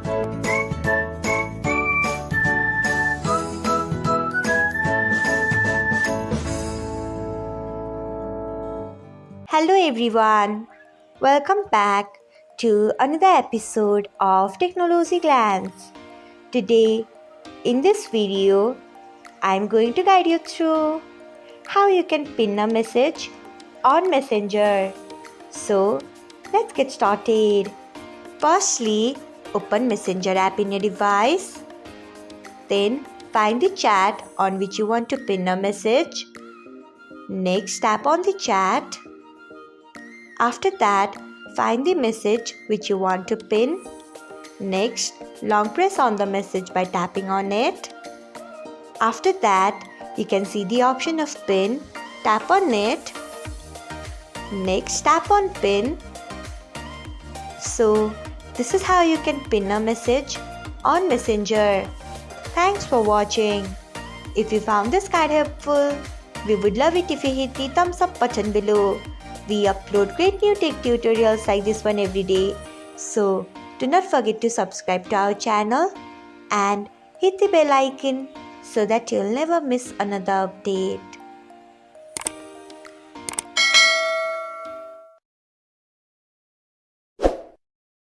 Hello everyone, welcome back to another episode of Technologyglance. Today, in this video, I'm going to guide you through how you can pin a message on Messenger. So, let's get started. Firstly, open Messenger app in your device. Then, find the chat on which you want to pin a message. Next, tap on the chat. After that, find the message which you want to pin. Next, long press on the message by tapping on it. After that, you can see the option of pin. Tap on it. Next, tap on pin. So, this is how you can pin a message on Messenger. Thanks for watching. If you found this guide helpful, we would love it if you hit the thumbs up button below. We upload great new tech tutorials like this one every day. So, do not forget to subscribe to our channel and hit the bell icon so that you'll never miss another update.